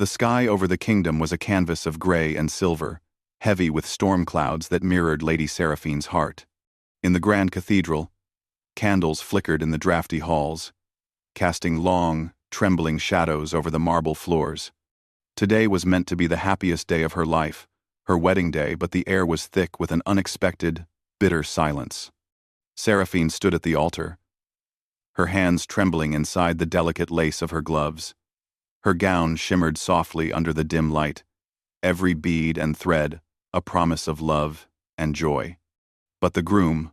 The sky over the kingdom was a canvas of gray and silver, heavy with storm clouds that mirrored Lady Seraphine's heart. In the grand cathedral, candles flickered in the drafty halls, casting long, trembling shadows over the marble floors. Today was meant to be the happiest day of her life, her wedding day, but the air was thick with an unexpected, bitter silence. Seraphine stood at the altar, her hands trembling inside the delicate lace of her gloves. Her gown shimmered softly under the dim light, every bead and thread a promise of love and joy. But the groom,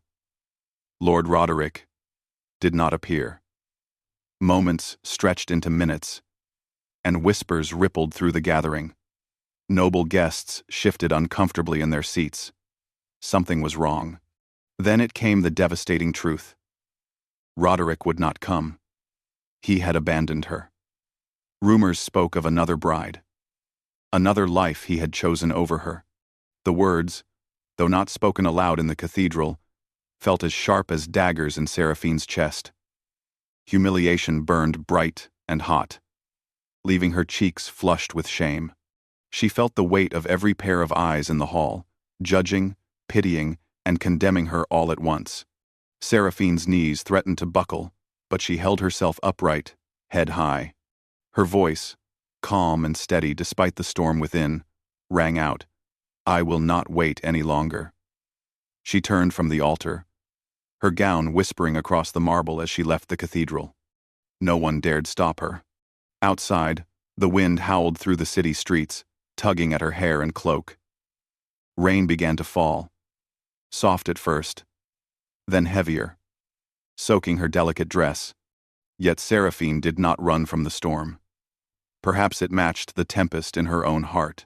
Lord Roderick, did not appear. Moments stretched into minutes, and whispers rippled through the gathering. Noble guests shifted uncomfortably in their seats. Something was wrong. Then it came the devastating truth. Roderick would not come. He had abandoned her. Rumors spoke of another bride. Another life he had chosen over her. The words, though not spoken aloud in the cathedral, felt as sharp as daggers in Seraphine's chest. Humiliation burned bright and hot, leaving her cheeks flushed with shame. She felt the weight of every pair of eyes in the hall, judging, pitying, and condemning her all at once. Seraphine's knees threatened to buckle, but she held herself upright, head high. Her voice, calm and steady despite the storm within, rang out, "I will not wait any longer." She turned from the altar, her gown whispering across the marble as she left the cathedral. No one dared stop her. Outside, the wind howled through the city streets, tugging at her hair and cloak. Rain began to fall, soft at first, then heavier, soaking her delicate dress. Yet Seraphine did not run from the storm. Perhaps it matched the tempest in her own heart.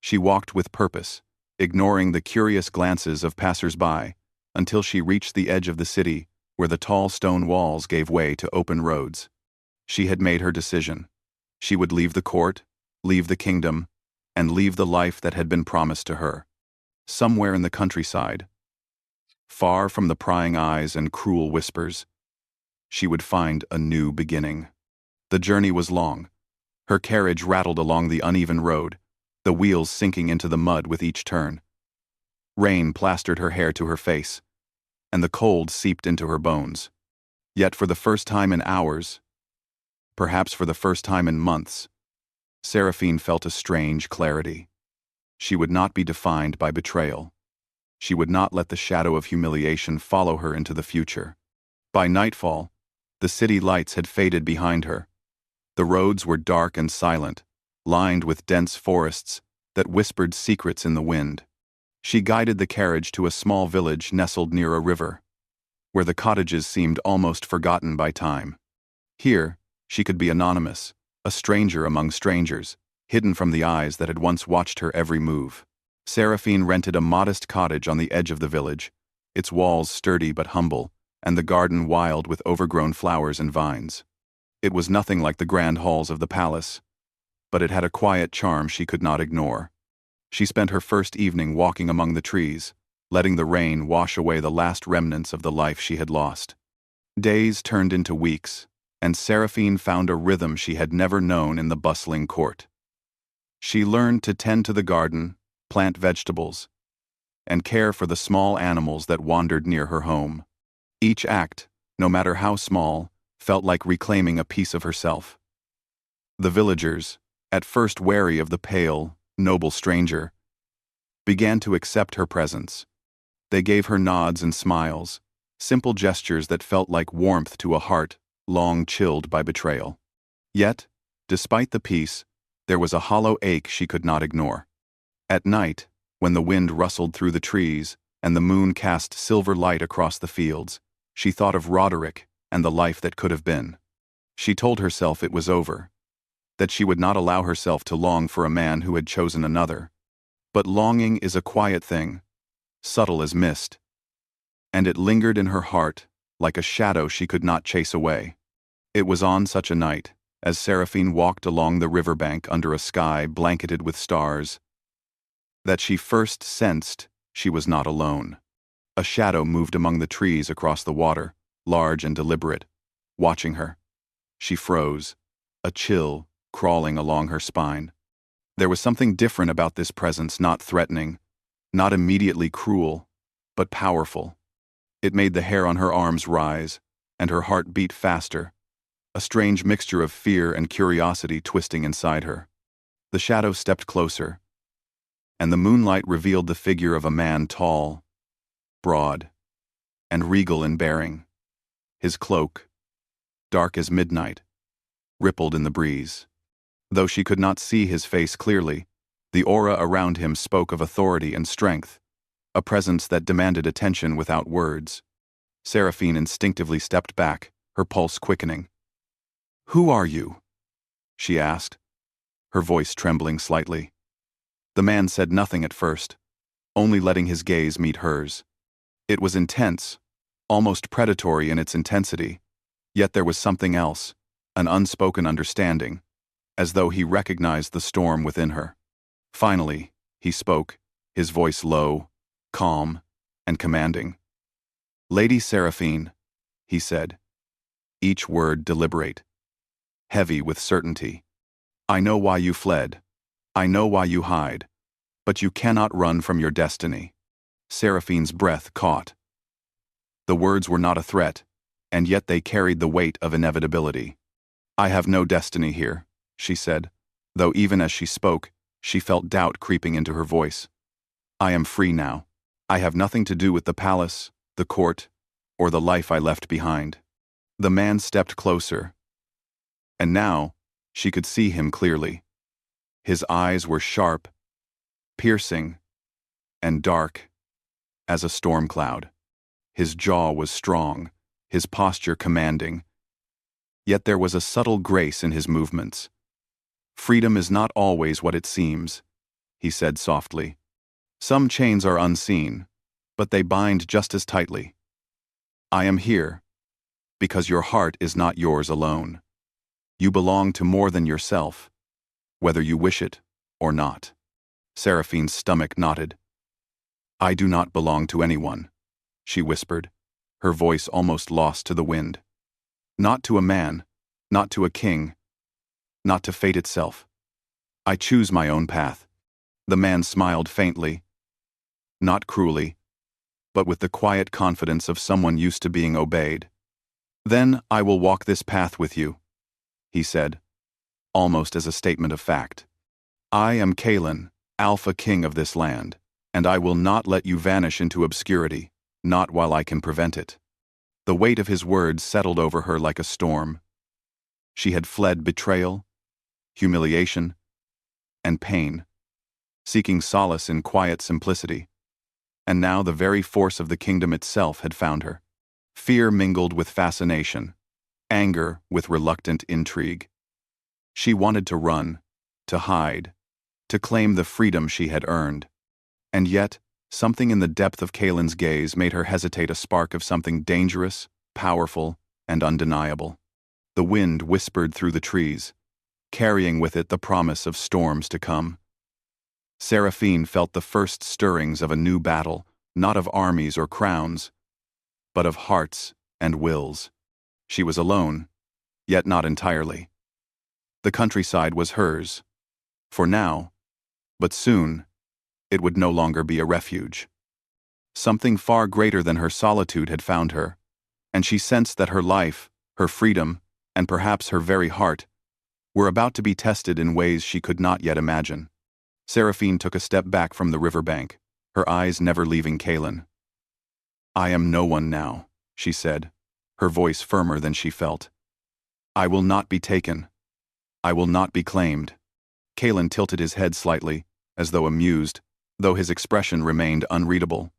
She walked with purpose, ignoring the curious glances of passers-by, until she reached the edge of the city, where the tall stone walls gave way to open roads. She had made her decision. She would leave the court, leave the kingdom, and leave the life that had been promised to her. Somewhere in the countryside, far from the prying eyes and cruel whispers, she would find a new beginning. The journey was long. Her carriage rattled along the uneven road, the wheels sinking into the mud with each turn. Rain plastered her hair to her face, and the cold seeped into her bones. Yet for the first time in hours, perhaps for the first time in months, Seraphine felt a strange clarity. She would not be defined by betrayal. She would not let the shadow of humiliation follow her into the future. By nightfall, the city lights had faded behind her. The roads were dark and silent, lined with dense forests that whispered secrets in the wind. She guided the carriage to a small village nestled near a river, where the cottages seemed almost forgotten by time. Here, she could be anonymous, a stranger among strangers, hidden from the eyes that had once watched her every move. Seraphine rented a modest cottage on the edge of the village, its walls sturdy but humble, and the garden wild with overgrown flowers and vines. It was nothing like the grand halls of the palace, but it had a quiet charm she could not ignore. She spent her first evening walking among the trees, letting the rain wash away the last remnants of the life she had lost. Days turned into weeks, and Seraphine found a rhythm she had never known in the bustling court. She learned to tend to the garden, plant vegetables, and care for the small animals that wandered near her home. Each act, no matter how small, felt like reclaiming a piece of herself. The villagers, at first wary of the pale, noble stranger, began to accept her presence. They gave her nods and smiles, simple gestures that felt like warmth to a heart long chilled by betrayal. Yet, despite the peace, there was a hollow ache she could not ignore. At night, when the wind rustled through the trees and the moon cast silver light across the fields, she thought of Roderick and the life that could have been. She told herself it was over, that she would not allow herself to long for a man who had chosen another. But longing is a quiet thing, subtle as mist, and it lingered in her heart like a shadow she could not chase away. It was on such a night, as Seraphine walked along the riverbank under a sky blanketed with stars, that she first sensed she was not alone. A shadow moved among the trees across the water, large and deliberate, watching her. She froze, a chill crawling along her spine. There was something different about this presence, not threatening, not immediately cruel, but powerful. It made the hair on her arms rise, and her heart beat faster, a strange mixture of fear and curiosity twisting inside her. The shadow stepped closer, and the moonlight revealed the figure of a man tall, broad, and regal in bearing. His cloak, dark as midnight, rippled in the breeze. Though she could not see his face clearly, the aura around him spoke of authority and strength, a presence that demanded attention without words. Seraphine instinctively stepped back, her pulse quickening. "Who are you?" she asked, her voice trembling slightly. The man said nothing at first, only letting his gaze meet hers. It was intense, almost predatory in its intensity, yet there was something else, an unspoken understanding, as though he recognized the storm within her. Finally, he spoke, his voice low, calm, and commanding. "Lady Seraphine," he said, each word deliberate, heavy with certainty. "I know why you fled. I know why you hide. But you cannot run from your destiny." Seraphine's breath caught. The words were not a threat, and yet they carried the weight of inevitability. "I have no destiny here," she said, though even as she spoke, she felt doubt creeping into her voice. "I am free now. I have nothing to do with the palace, the court, or the life I left behind." The man stepped closer, and now she could see him clearly. His eyes were sharp, piercing, and dark as a storm cloud. His jaw was strong, his posture commanding, yet there was a subtle grace in his movements. "Freedom is not always what it seems," he said softly. "Some chains are unseen, but they bind just as tightly. I am here because your heart is not yours alone. You belong to more than yourself, whether you wish it or not." Seraphine's stomach knotted. "I do not belong to anyone," she whispered, her voice almost lost to the wind. "Not to a man, not to a king, not to fate itself. I choose my own path." The man smiled faintly, not cruelly, but with the quiet confidence of someone used to being obeyed. "Then I will walk this path with you," he said, almost as a statement of fact. "I am Kalen, Alpha King of this land, and I will not let you vanish into obscurity, not while I can prevent it." The weight of his words settled over her like a storm. She had fled betrayal, humiliation, and pain, seeking solace in quiet simplicity, and now the very force of the kingdom itself had found her. Fear mingled with fascination, anger with reluctant intrigue. She wanted to run, to hide, to claim the freedom she had earned. And yet, something in the depth of Kalen's gaze made her hesitate, a spark of something dangerous, powerful, and undeniable. The wind whispered through the trees, carrying with it the promise of storms to come. Seraphine felt the first stirrings of a new battle, not of armies or crowns, but of hearts and wills. She was alone, yet not entirely. The countryside was hers, for now, but soon, it would no longer be a refuge. Something far greater than her solitude had found her, and she sensed that her life, her freedom, and perhaps her very heart, were about to be tested in ways she could not yet imagine. Seraphine took a step back from the riverbank, her eyes never leaving Kalen. "I am no one now," she said, her voice firmer than she felt. "I will not be taken. I will not be claimed." Kalen tilted his head slightly, as though amused, though his expression remained unreadable.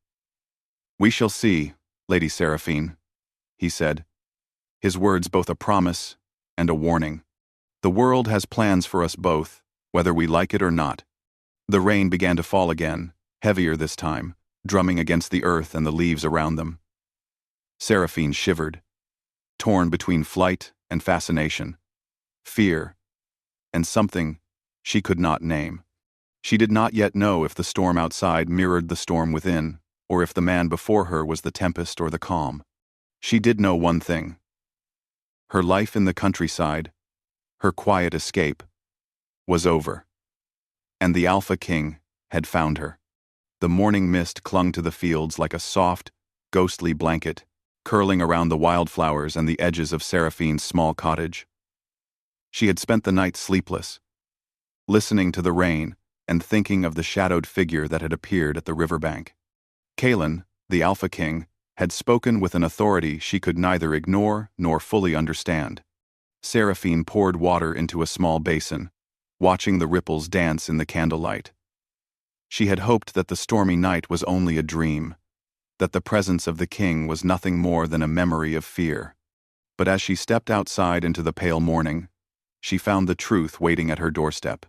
"We shall see, Lady Seraphine," he said, his words both a promise and a warning. "The world has plans for us both, whether we like it or not." The rain began to fall again, heavier this time, drumming against the earth and the leaves around them. Seraphine shivered, torn between flight and fascination, fear, and something she could not name. She did not yet know if the storm outside mirrored the storm within, or if the man before her was the tempest or the calm. She did know one thing. Her life in the countryside, her quiet escape, was over. And the Alpha King had found her. The morning mist clung to the fields like a soft, ghostly blanket, curling around the wildflowers and the edges of Seraphine's small cottage. She had spent the night sleepless, listening to the rain and thinking of the shadowed figure that had appeared at the riverbank. Kalen, the Alpha King, had spoken with an authority she could neither ignore nor fully understand. Seraphine poured water into a small basin, watching the ripples dance in the candlelight. She had hoped that the stormy night was only a dream, that the presence of the king was nothing more than a memory of fear. But as she stepped outside into the pale morning, she found the truth waiting at her doorstep.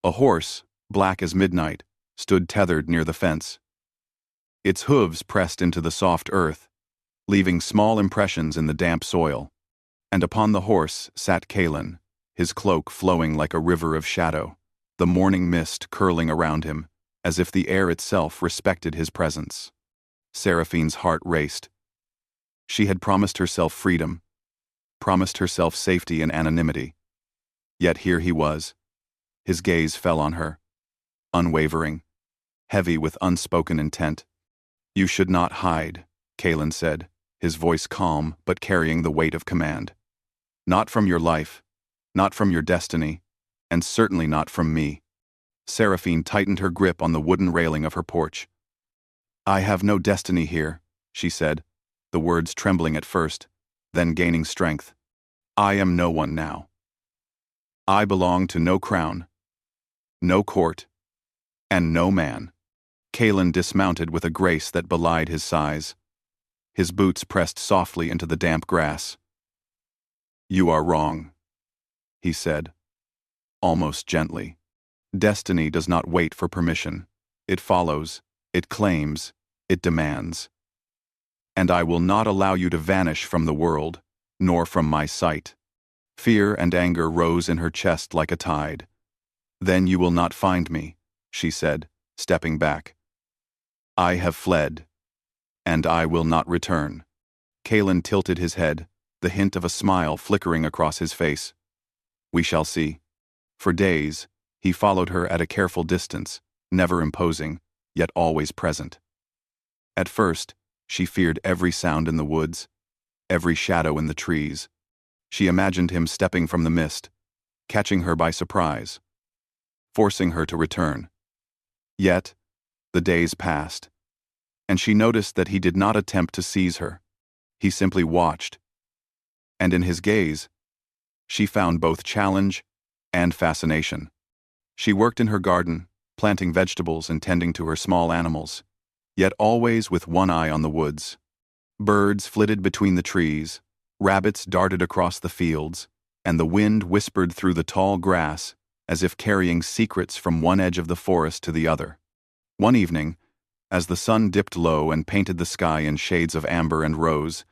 A horse, black as midnight, stood tethered near the fence. Its hooves pressed into the soft earth, leaving small impressions in the damp soil. And upon the horse sat Kalen, his cloak flowing like a river of shadow, the morning mist curling around him, as if the air itself respected his presence. Seraphine's heart raced. She had promised herself freedom, promised herself safety and anonymity. Yet here he was. His gaze fell on her, unwavering, heavy with unspoken intent. "You should not hide," Kalen said, his voice calm but carrying the weight of command. "Not from your life, not from your destiny, and certainly not from me." Seraphine tightened her grip on the wooden railing of her porch. "I have no destiny here," she said, the words trembling at first, then gaining strength. "I am no one now. I belong to no crown, no court, and no man." Kalen dismounted with a grace that belied his size. His boots pressed softly into the damp grass. "You are wrong," he said, almost gently. "Destiny does not wait for permission. It follows, it claims, it demands. And I will not allow you to vanish from the world, nor from my sight." Fear and anger rose in her chest like a tide. "Then you will not find me," she said, stepping back. "I have fled, and I will not return." Kalen tilted his head, the hint of a smile flickering across his face. "We shall see." For days, he followed her at a careful distance, never imposing, yet always present. At first, she feared every sound in the woods, every shadow in the trees. She imagined him stepping from the mist, catching her by surprise, forcing her to return. Yet, the days passed, and she noticed that he did not attempt to seize her. He simply watched, and in his gaze, she found both challenge and fascination. She worked in her garden, planting vegetables and tending to her small animals, yet always with one eye on the woods. Birds flitted between the trees, rabbits darted across the fields, and the wind whispered through the tall grass as if carrying secrets from one edge of the forest to the other. One evening, as the sun dipped low and painted the sky in shades of amber and rose,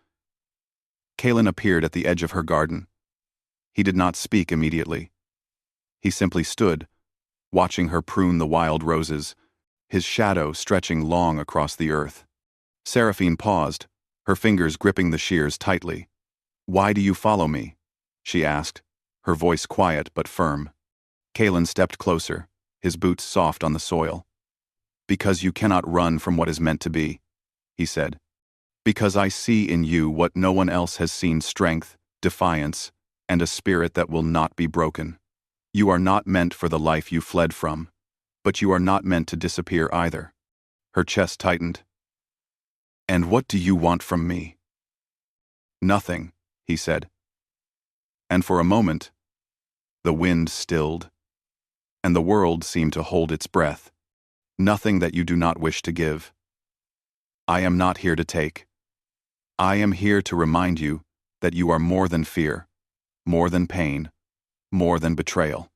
Kalen appeared at the edge of her garden. He did not speak immediately. He simply stood, watching her prune the wild roses, his shadow stretching long across the earth. Seraphine paused, her fingers gripping the shears tightly. "Why do you follow me?" she asked, her voice quiet but firm. Kalen stepped closer, his boots soft on the soil. "Because you cannot run from what is meant to be," he said. "Because I see in you what no one else has seen: strength, defiance, and a spirit that will not be broken. You are not meant for the life you fled from, but you are not meant to disappear either." Her chest tightened. "And what do you want from me?" "Nothing," he said. And for a moment, the wind stilled, and the world seemed to hold its breath. "Nothing that you do not wish to give. I am not here to take. I am here to remind you that you are more than fear, more than pain, more than betrayal."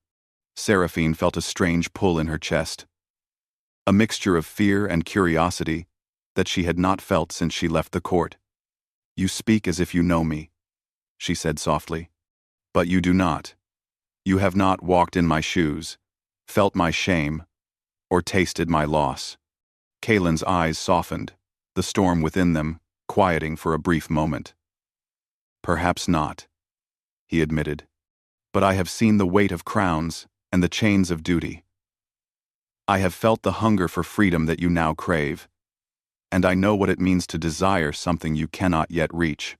Seraphine felt a strange pull in her chest, a mixture of fear and curiosity that she had not felt since she left the court. "You speak as if you know me," she said softly. "But you do not. You have not walked in my shoes, felt my shame, or tasted my loss." Kalen's eyes softened, the storm within them quieting for a brief moment. "Perhaps not," he admitted. "But I have seen the weight of crowns and the chains of duty. I have felt the hunger for freedom that you now crave, and I know what it means to desire something you cannot yet reach.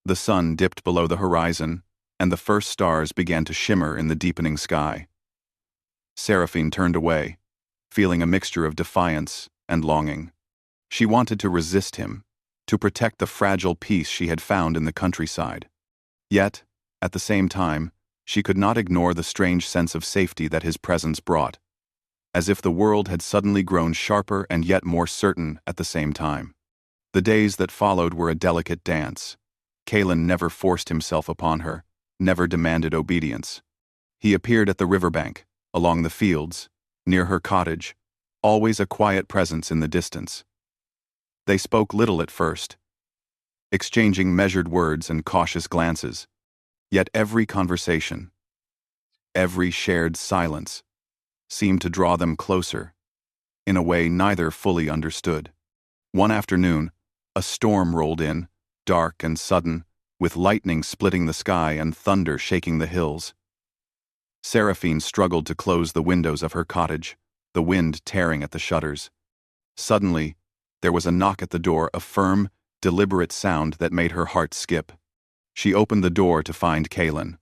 The sun dipped below the horizon, and the first stars began to shimmer in the deepening sky. Seraphine turned away, feeling a mixture of defiance and longing. She wanted to resist him, to protect the fragile peace she had found in the countryside. Yet, at the same time, she could not ignore the strange sense of safety that his presence brought, as if the world had suddenly grown sharper and yet more certain at the same time. The days that followed were a delicate dance. Kalen never forced himself upon her, never demanded obedience. He appeared at the riverbank, along the fields, near her cottage, always a quiet presence in the distance. They spoke little at first, exchanging measured words and cautious glances, yet every conversation, every shared silence, seemed to draw them closer, in a way neither fully understood. One afternoon, a storm rolled in, dark and sudden, with lightning splitting the sky and thunder shaking the hills. Seraphine struggled to close the windows of her cottage, the wind tearing at the shutters. Suddenly, there was a knock at the door, a firm, deliberate sound that made her heart skip. She opened the door to find Kalen.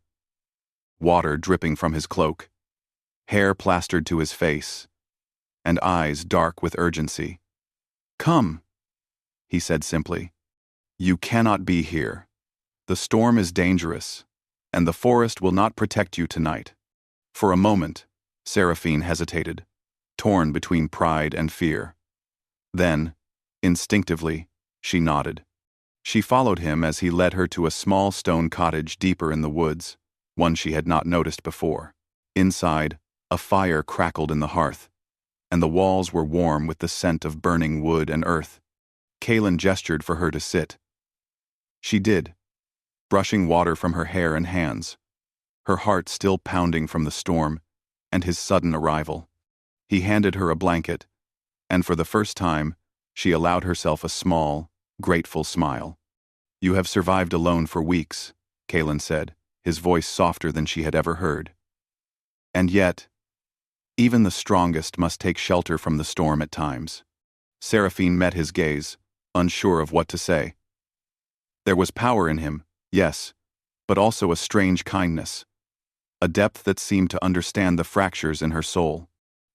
Water dripping from his cloak, hair plastered to his face, and eyes dark with urgency. "Come," he said simply. "You cannot be here. The storm is dangerous, and the forest will not protect you tonight." For a moment, Seraphine hesitated, torn between pride and fear. Then, instinctively, she nodded. She followed him as he led her to a small stone cottage deeper in the woods, one she had not noticed before. Inside, a fire crackled in the hearth, and the walls were warm with the scent of burning wood and earth. Kalen gestured for her to sit. She did, brushing water from her hair and hands, her heart still pounding from the storm and his sudden arrival. He handed her a blanket, and for the first time, she allowed herself a small, grateful smile. "You have survived alone for weeks," Kalen said, his voice softer than she had ever heard. "And yet, even the strongest must take shelter from the storm at times." Seraphine met his gaze, unsure of what to say. There was power in him, yes, but also a strange kindness, a depth that seemed to understand the fractures in her soul.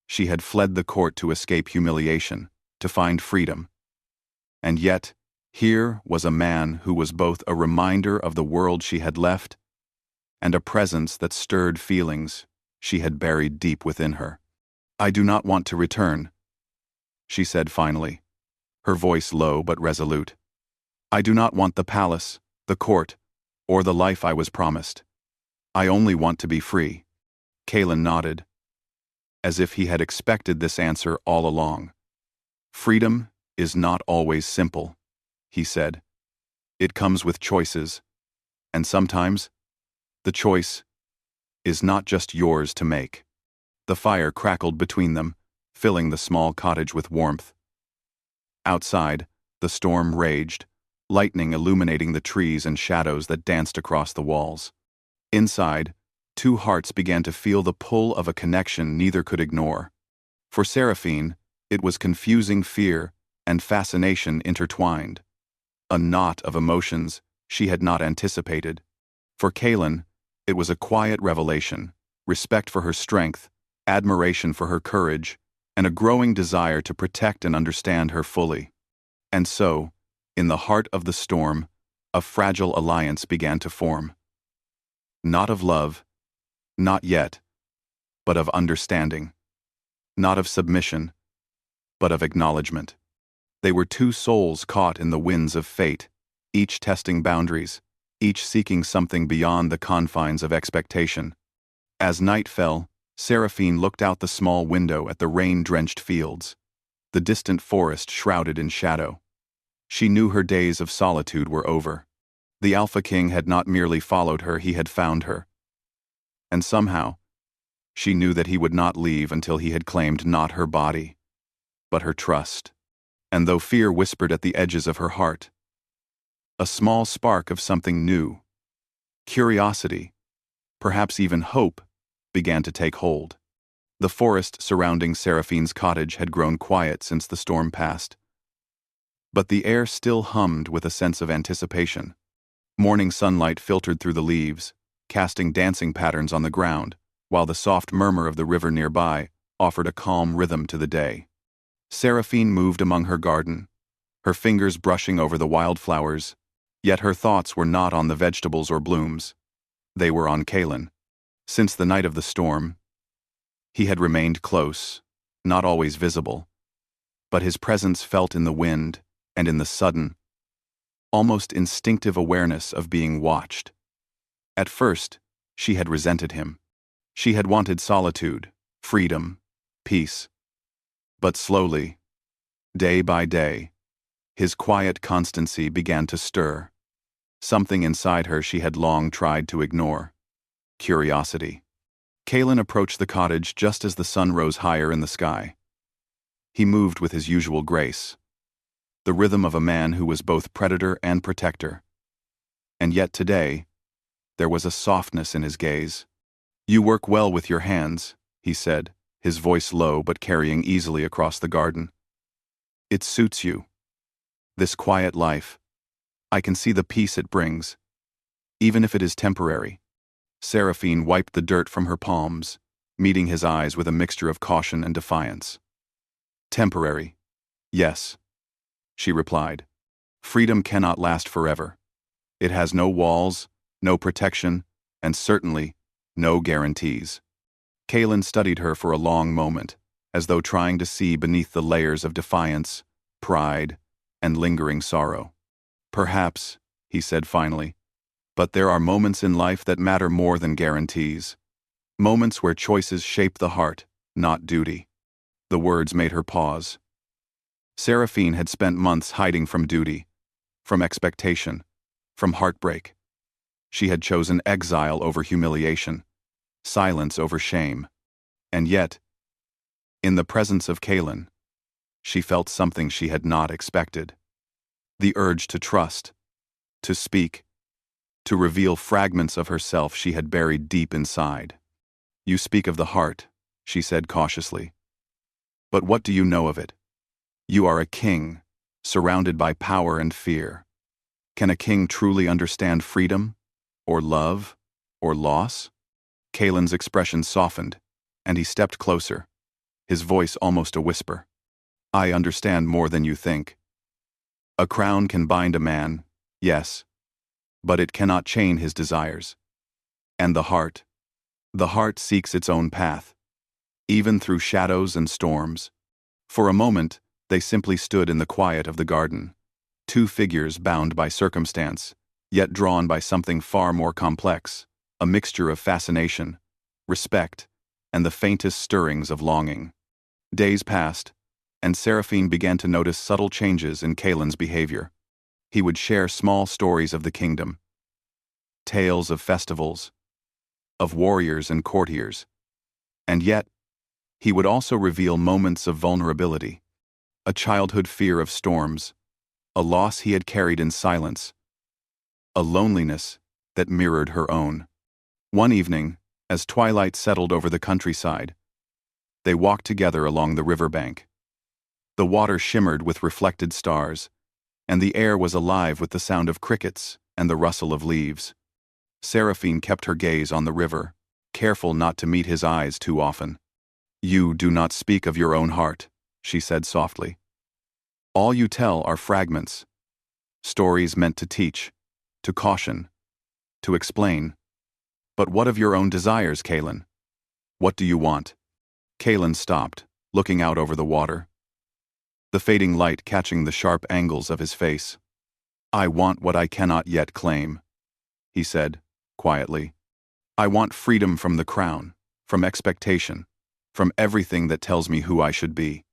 She had fled the court to escape humiliation, to find freedom. And yet, here was a man who was both a reminder of the world she had left and a presence that stirred feelings she had buried deep within her. "I do not want to return," she said finally, her voice low but resolute. "I do not want the palace, the court, or the life I was promised. I only want to be free." Kalen nodded, as if he had expected this answer all along. "Freedom is not always simple," he said. "It comes with choices, and sometimes the choice is not just yours to make." The fire crackled between them, filling the small cottage with warmth. Outside, the storm raged, lightning illuminating the trees and shadows that danced across the walls. Inside, two hearts began to feel the pull of a connection neither could ignore. For Seraphine, it was confusing fear and fascination intertwined, a knot of emotions she had not anticipated. For Kalen, it was a quiet revelation, respect for her strength, admiration for her courage, and a growing desire to protect and understand her fully. And so, in the heart of the storm, a fragile alliance began to form. Not of love, not yet, but of understanding. Not of submission, but of acknowledgement. They were two souls caught in the winds of fate, each testing boundaries, each seeking something beyond the confines of expectation. As night fell, Seraphine looked out the small window at the rain-drenched fields, the distant forest shrouded in shadow. She knew her days of solitude were over. The Alpha King had not merely followed her, he had found her. And somehow, she knew that he would not leave until he had claimed not her body, but her trust. And though fear whispered at the edges of her heart, a small spark of something new, curiosity, perhaps even hope, began to take hold. The forest surrounding Seraphine's cottage had grown quiet since the storm passed, but the air still hummed with a sense of anticipation. Morning sunlight filtered through the leaves, casting dancing patterns on the ground, while the soft murmur of the river nearby offered a calm rhythm to the day. Seraphine moved among her garden, her fingers brushing over the wildflowers, yet her thoughts were not on the vegetables or blooms. They were on Kalen. Since the night of the storm, he had remained close, not always visible, but his presence felt in the wind and in the sudden, almost instinctive awareness of being watched. At first, she had resented him. She had wanted solitude, freedom, peace. But slowly, day by day, his quiet constancy began to stir. Something inside her she had long tried to ignore. Curiosity. Kalen approached the cottage just as the sun rose higher in the sky. He moved with his usual grace, the rhythm of a man who was both predator and protector. And yet today, there was a softness in his gaze. "You work well with your hands," he said, his voice low but carrying easily across the garden. "It suits you. This quiet life. I can see the peace it brings, even if it is temporary." Seraphine wiped the dirt from her palms, meeting his eyes with a mixture of caution and defiance. "Temporary. Yes," she replied. "Freedom cannot last forever. It has no walls, no protection, and certainly no guarantees." Kalen studied her for a long moment, as though trying to see beneath the layers of defiance, pride, and lingering sorrow. "Perhaps," he said finally, "but there are moments in life that matter more than guarantees. Moments where choices shape the heart, not duty." The words made her pause. Seraphine had spent months hiding from duty, from expectation, from heartbreak. She had chosen exile over humiliation, silence over shame. And yet, in the presence of Kalen, she felt something she had not expected. The urge to trust, to speak, to reveal fragments of herself she had buried deep inside. "You speak of the heart," she said cautiously. "But what do you know of it? You are a king, surrounded by power and fear. Can a king truly understand freedom, or love, or loss?" Kalen's expression softened, and he stepped closer, his voice almost a whisper. "I understand more than you think. A crown can bind a man, yes, but it cannot chain his desires. And the heart seeks its own path, even through shadows and storms." For a moment, they simply stood in the quiet of the garden, two figures bound by circumstance, yet drawn by something far more complex, a mixture of fascination, respect, and the faintest stirrings of longing. Days passed, and Seraphine began to notice subtle changes in Kalen's behavior. He would share small stories of the kingdom, tales of festivals, of warriors and courtiers, and yet, he would also reveal moments of vulnerability, a childhood fear of storms, a loss he had carried in silence, a loneliness that mirrored her own. One evening, as twilight settled over the countryside, they walked together along the riverbank. The water shimmered with reflected stars, and the air was alive with the sound of crickets and the rustle of leaves. Seraphine kept her gaze on the river, careful not to meet his eyes too often. "You do not speak of your own heart," she said softly. "All you tell are fragments, stories meant to teach, to caution, to explain. But what of your own desires, Kalen? What do you want?" Kalen stopped, looking out over the water, the fading light catching the sharp angles of his face. "I want what I cannot yet claim," he said, quietly. "I want freedom from the crown, from expectation, from everything that tells me who I should be.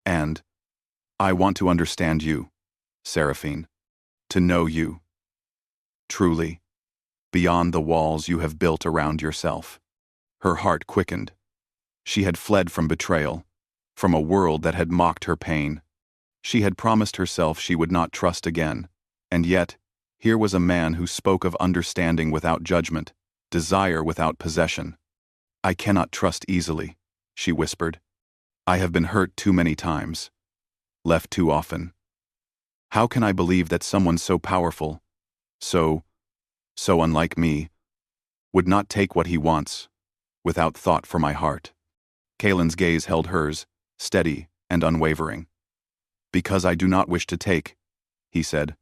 And I want to understand you, Seraphine, to know you, truly, beyond the walls you have built around yourself." Her heart quickened. She had fled from betrayal, from a world that had mocked her pain. She had promised herself she would not trust again, and yet, here was a man who spoke of understanding without judgment, desire without possession. "I cannot trust easily," she whispered. I have been hurt too many times. Left too often. How can I believe that someone so powerful, so unlike me, would not take what he wants, without thought for my heart? Kalen's gaze held hers, steady and unwavering. Because I do not wish to take, he said.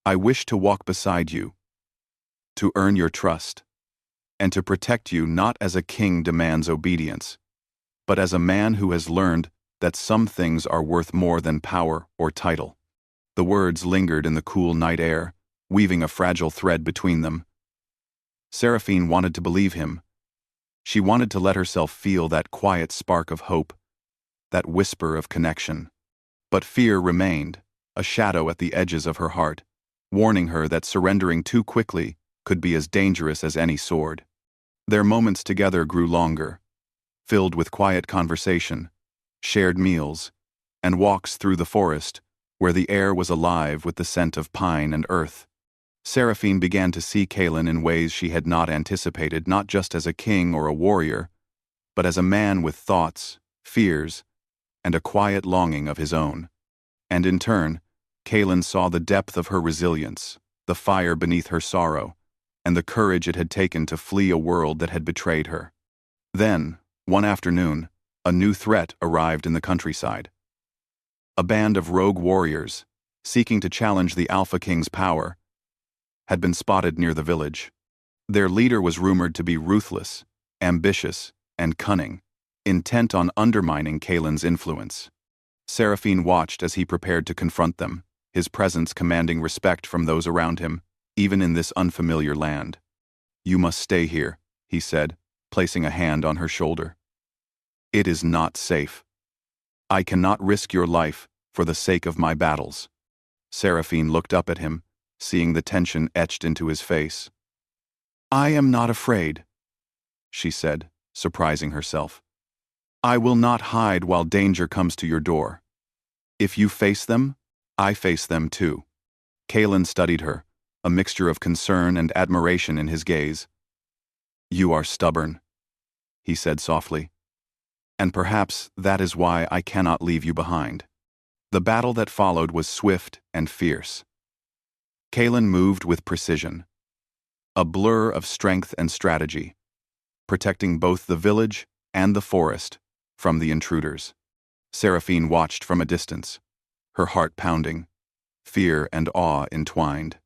I wish to walk beside you, to earn your trust, and to protect you not as a king demands obedience, but as a man who has learned that some things are worth more than power or title. The words lingered in the cool night air, weaving a fragile thread between them. Seraphine wanted to believe him. She wanted to let herself feel that quiet spark of hope, that whisper of connection. But fear remained, a shadow at the edges of her heart, warning her that surrendering too quickly could be as dangerous as any sword. Their moments together grew longer, filled with quiet conversation, shared meals, and walks through the forest, where the air was alive with the scent of pine and earth. Seraphine began to see Kalen in ways she had not anticipated, not just as a king or a warrior, but as a man with thoughts, fears, and a quiet longing of his own. And in turn, Kalen saw the depth of her resilience, the fire beneath her sorrow, and the courage it had taken to flee a world that had betrayed her. Then, one afternoon, a new threat arrived in the countryside. A band of rogue warriors, seeking to challenge the Alpha King's power, had been spotted near the village. Their leader was rumored to be ruthless, ambitious, and cunning, intent on undermining Kalen's influence. Seraphine watched as he prepared to confront them, his presence commanding respect from those around him, even in this unfamiliar land. You must stay here, he said, placing a hand on her shoulder. It is not safe. I cannot risk your life for the sake of my battles. Seraphine looked up at him, seeing the tension etched into his face. I am not afraid, she said, surprising herself. I will not hide while danger comes to your door. If you face them, I face them too. Kalen studied her, a mixture of concern and admiration in his gaze. You are stubborn, he said softly. And perhaps that is why I cannot leave you behind. The battle that followed was swift and fierce. Kalen moved with precision, a blur of strength and strategy, protecting both the village and the forest from the intruders. Seraphine watched from a distance, her heart pounding, fear and awe entwined.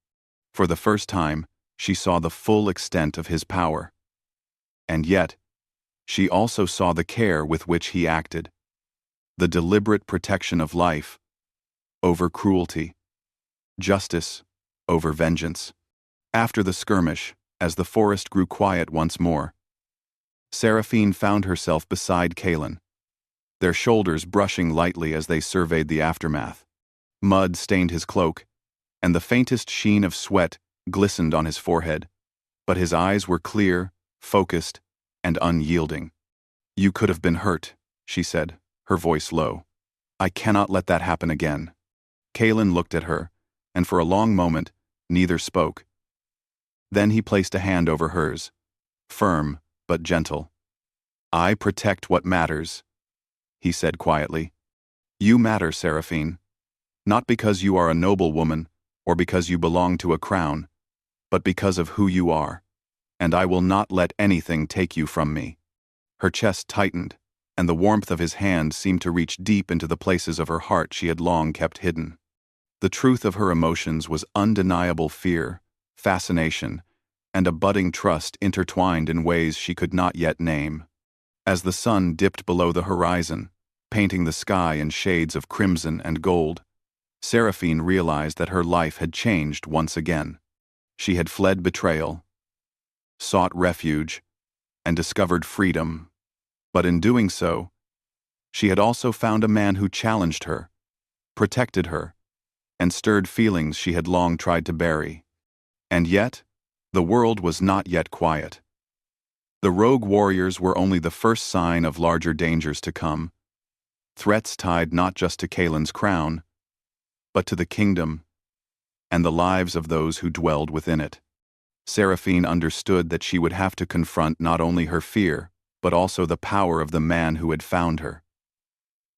For the first time, she saw the full extent of his power. And yet, she also saw the care with which he acted, the deliberate protection of life over cruelty, justice over vengeance. After the skirmish, as the forest grew quiet once more, Seraphine found herself beside Kalen, their shoulders brushing lightly as they surveyed the aftermath. Mud stained his cloak, and the faintest sheen of sweat glistened on his forehead, but his eyes were clear, focused, and unyielding. You could have been hurt, she said, her voice low. I cannot let that happen again. Kalen looked at her, and for a long moment, neither spoke. Then he placed a hand over hers, firm but gentle. I protect what matters, he said quietly. You matter, Seraphine, not because you are a noble woman or because you belong to a crown, but because of who you are, and I will not let anything take you from me. Her chest tightened, and the warmth of his hand seemed to reach deep into the places of her heart she had long kept hidden. The truth of her emotions was undeniable fear, fascination, and a budding trust intertwined in ways she could not yet name. As the sun dipped below the horizon, painting the sky in shades of crimson and gold, Seraphine realized that her life had changed once again. She had fled betrayal, sought refuge, and discovered freedom. But in doing so, she had also found a man who challenged her, protected her, and stirred feelings she had long tried to bury. And yet, the world was not yet quiet. The rogue warriors were only the first sign of larger dangers to come, threats tied not just to Kalen's crown, but to the kingdom and the lives of those who dwelled within it. Seraphine understood that she would have to confront not only her fear, but also the power of the man who had found her.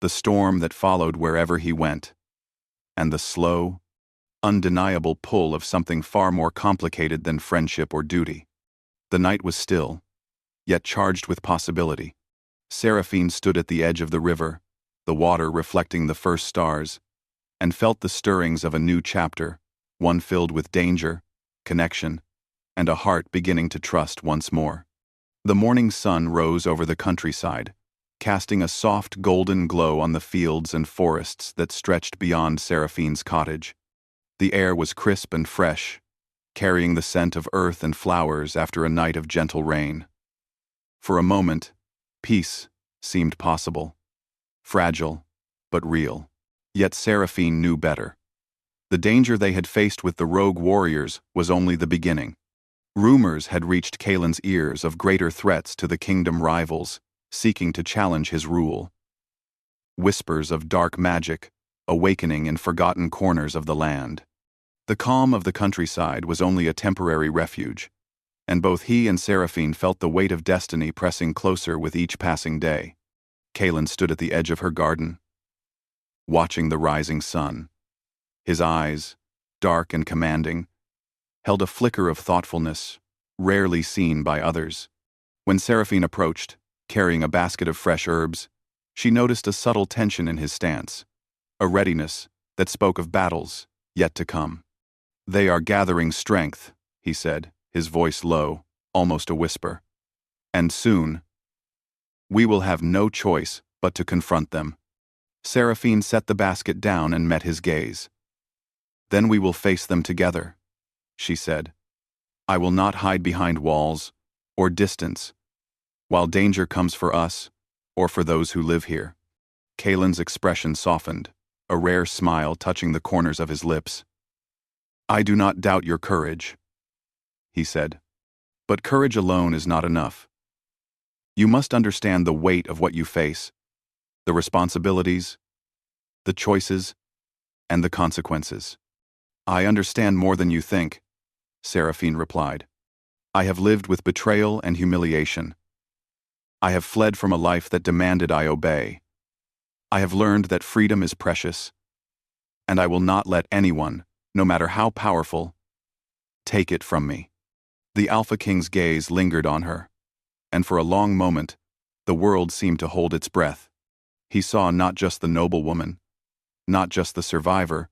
The storm that followed wherever he went, and the slow, undeniable pull of something far more complicated than friendship or duty. The night was still, yet charged with possibility. Seraphine stood at the edge of the river, the water reflecting the first stars, and felt the stirrings of a new chapter, one filled with danger, connection, and a heart beginning to trust once more. The morning sun rose over the countryside, casting a soft golden glow on the fields and forests that stretched beyond Seraphine's cottage. The air was crisp and fresh, carrying the scent of earth and flowers after a night of gentle rain. For a moment, peace seemed possible. Fragile, but real. Yet Seraphine knew better. The danger they had faced with the rogue warriors was only the beginning. Rumors had reached Kaelin's ears of greater threats to the kingdom rivals, seeking to challenge his rule. Whispers of dark magic, awakening in forgotten corners of the land. The calm of the countryside was only a temporary refuge, and both he and Seraphine felt the weight of destiny pressing closer with each passing day. Kaelin stood at the edge of her garden, watching the rising sun. His eyes, dark and commanding, held a flicker of thoughtfulness, rarely seen by others. When Seraphine approached, carrying a basket of fresh herbs, she noticed a subtle tension in his stance, a readiness that spoke of battles yet to come. "They are gathering strength," he said, his voice low, almost a whisper. "And soon, we will have no choice but to confront them." Seraphine set the basket down and met his gaze. "Then we will face them together," she said. "I will not hide behind walls or distance, while danger comes for us or for those who live here." Kaelin's expression softened, a rare smile touching the corners of his lips. "I do not doubt your courage," he said. "But courage alone is not enough. You must understand the weight of what you face, the responsibilities, the choices, and the consequences." "I understand more than you think," Seraphine replied. "I have lived with betrayal and humiliation. I have fled from a life that demanded I obey. I have learned that freedom is precious, and I will not let anyone, no matter how powerful, take it from me." The Alpha King's gaze lingered on her, and for a long moment, the world seemed to hold its breath. He saw not just the noble woman, not just the survivor,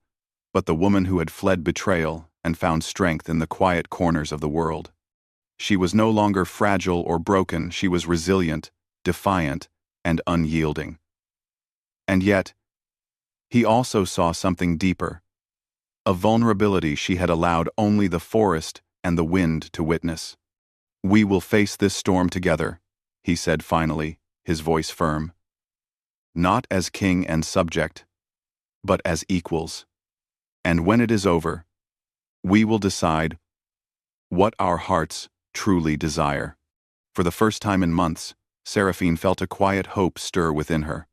but the woman who had fled betrayal and found strength in the quiet corners of the world. She was no longer fragile or broken, she was resilient, defiant, and unyielding. And yet, he also saw something deeper, a vulnerability she had allowed only the forest and the wind to witness. "We will face this storm together," he said finally, his voice firm. "Not as king and subject, but as equals. And when it is over, we will decide what our hearts truly desire." For the first time in months, Seraphine felt a quiet hope stir within her.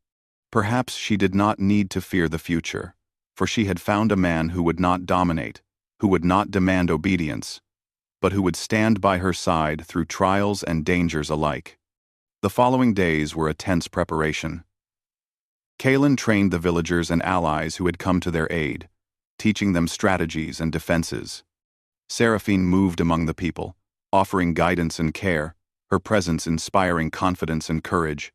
Perhaps she did not need to fear the future, for she had found a man who would not dominate, who would not demand obedience, but who would stand by her side through trials and dangers alike. The following days were a tense preparation. Kaelin trained the villagers and allies who had come to their aid, teaching them strategies and defenses. Seraphine moved among the people, offering guidance and care, her presence inspiring confidence and courage.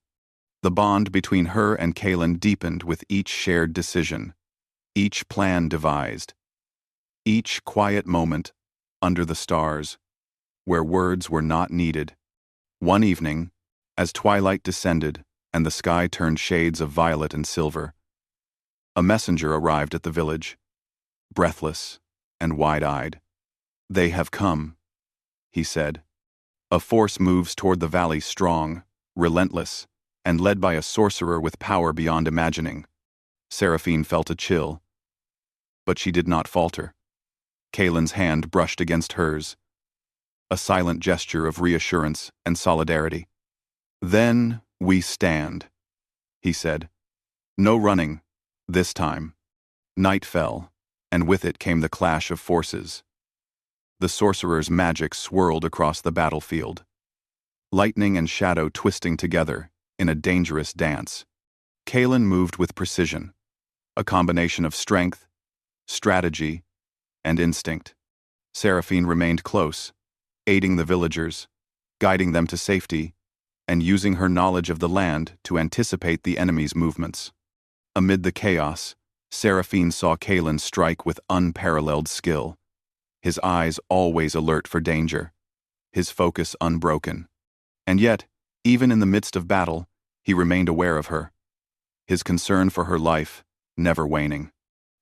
The bond between her and Kaelin deepened with each shared decision, each plan devised, each quiet moment under the stars, where words were not needed. One evening, as twilight descended and the sky turned shades of violet and silver, a messenger arrived at the village, breathless and wide-eyed. "They have come," he said. "A force moves toward the valley strong, relentless, and led by a sorcerer with power beyond imagining." Seraphine felt a chill, but she did not falter. Kaelin's hand brushed against hers, a silent gesture of reassurance and solidarity. "Then we stand," he said. "No running, this time." Night fell, and with it came the clash of forces. The sorcerer's magic swirled across the battlefield. lightning and shadow twisting together in a dangerous dance. Kaelin moved with precision, a combination of strength, strategy, and instinct. Seraphine remained close, aiding the villagers, guiding them to safety, and using her knowledge of the land to anticipate the enemy's movements. Amid the chaos, Seraphine saw Kaelin strike with unparalleled skill, his eyes always alert for danger, his focus unbroken. And yet, even in the midst of battle, he remained aware of her, his concern for her life never waning.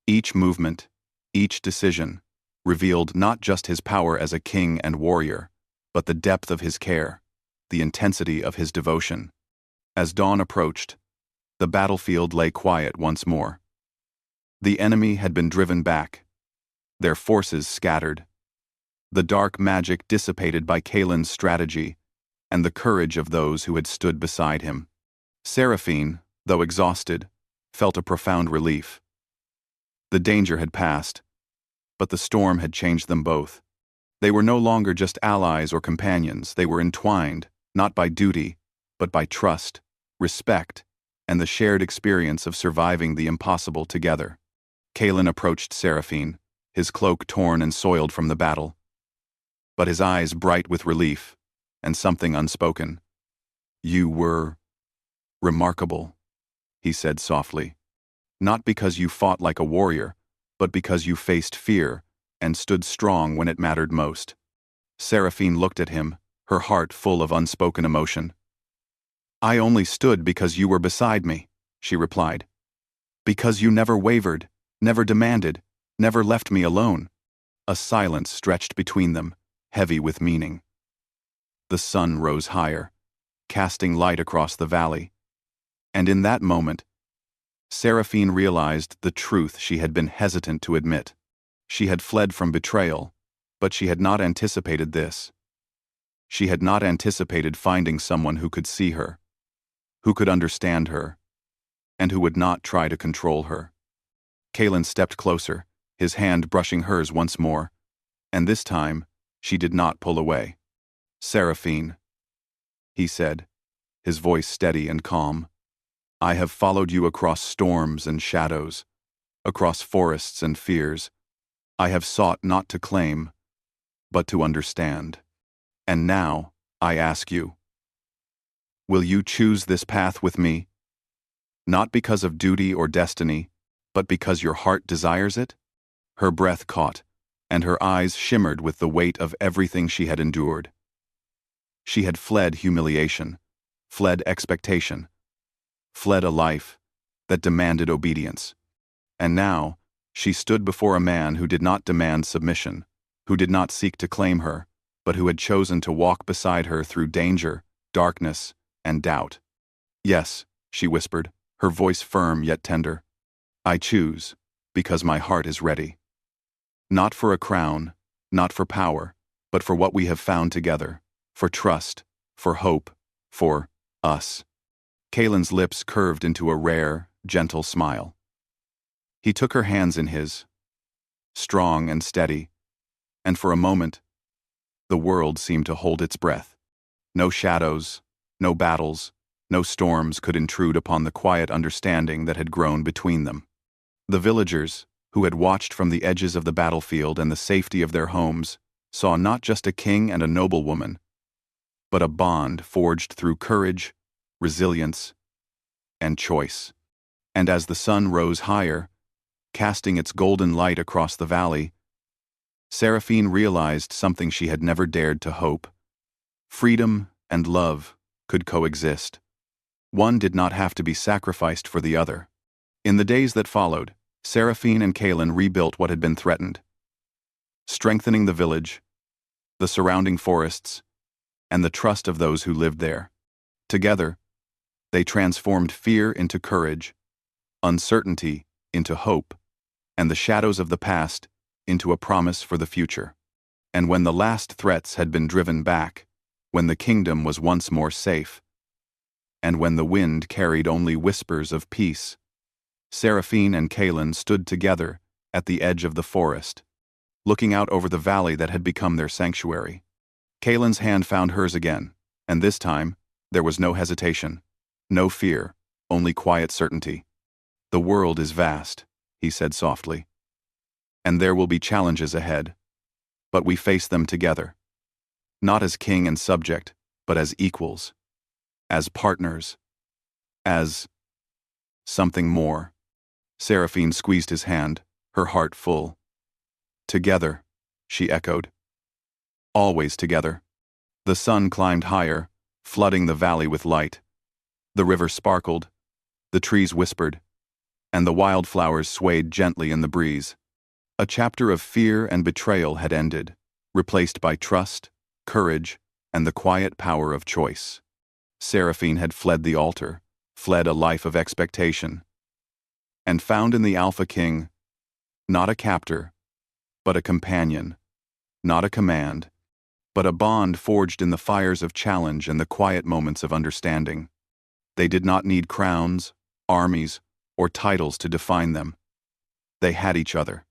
Each movement, each decision, revealed not just his power as a king and warrior, but the depth of his care, the intensity of his devotion. As dawn approached, the battlefield lay quiet once more. The enemy had been driven back, their forces scattered, the dark magic dissipated by Kaelin's strategy and the courage of those who had stood beside him. Seraphine, though exhausted, felt a profound relief. The danger had passed, but the storm had changed them both. They were no longer just allies or companions, they were entwined, not by duty, but by trust, respect, and the shared experience of surviving the impossible together. Kaelin approached Seraphine, his cloak torn and soiled from the battle, but his eyes bright with relief and something unspoken. "You were remarkable," he said softly. "Not because you fought like a warrior, but because you faced fear and stood strong when it mattered most." Seraphine looked at him, her heart full of unspoken emotion. "I only stood because you were beside me," she replied. "Because you never wavered, never demanded, never left me alone." A silence stretched between them, heavy with meaning. The sun rose higher, casting light across the valley. And in that moment, Seraphine realized the truth she had been hesitant to admit. She had fled from betrayal, but she had not anticipated this. She had not anticipated finding someone who could see her, who could understand her, and who would not try to control her. Kaelin stepped closer, his hand brushing hers once more, and this time she did not pull away. "Seraphine," he said, his voice steady and calm, "I have followed you across storms and shadows, across forests and fears. I have sought not to claim, but to understand. And now, I ask you, will you choose this path with me? Not because of duty or destiny, but because your heart desires it?" Her breath caught, and her eyes shimmered with the weight of everything she had endured. She had fled humiliation, fled expectation, fled a life that demanded obedience. And now, she stood before a man who did not demand submission, who did not seek to claim her, but who had chosen to walk beside her through danger, darkness, and doubt. "Yes," she whispered, her voice firm yet tender. "I choose, because my heart is ready. Not for a crown, not for power, but for what we have found together, for trust, for hope, for us." Kaelin's lips curved into a rare, gentle smile. He took her hands in his, strong and steady, and for a moment, the world seemed to hold its breath. No shadows, no battles, no storms could intrude upon the quiet understanding that had grown between them. The villagers, who had watched from the edges of the battlefield and the safety of their homes, saw not just a king and a noblewoman, but a bond forged through courage, resilience, and choice. And as the sun rose higher, casting its golden light across the valley, Seraphine realized something she had never dared to hope. Freedom and love could coexist. One did not have to be sacrificed for the other. In the days that followed, Seraphine and Kaelin rebuilt what had been threatened, strengthening the village, the surrounding forests, and the trust of those who lived there. Together, they transformed fear into courage, uncertainty into hope, and the shadows of the past into a promise for the future. And when the last threats had been driven back, when the kingdom was once more safe, and when the wind carried only whispers of peace, Seraphine and Kaelin stood together at the edge of the forest, looking out over the valley that had become their sanctuary. Kaelin's hand found hers again, And this time, there was no hesitation, no fear, only quiet certainty. The world is vast, he said softly. And there will be challenges ahead. But we face them together. Not as king and subject, but as equals. As partners. As something more. Seraphine squeezed his hand, her heart full. Together, she echoed. Always together. The sun climbed higher, flooding the valley with light. The river sparkled, the trees whispered, and the wildflowers swayed gently in the breeze. A chapter of fear and betrayal had ended, replaced by trust, courage, and the quiet power of choice. Seraphine had fled the altar, fled a life of expectation, and found in the Alpha King, not a captor, but a companion, not a command, but a bond forged in the fires of challenge and the quiet moments of understanding. They did not need crowns, armies, or titles to define them. They had each other.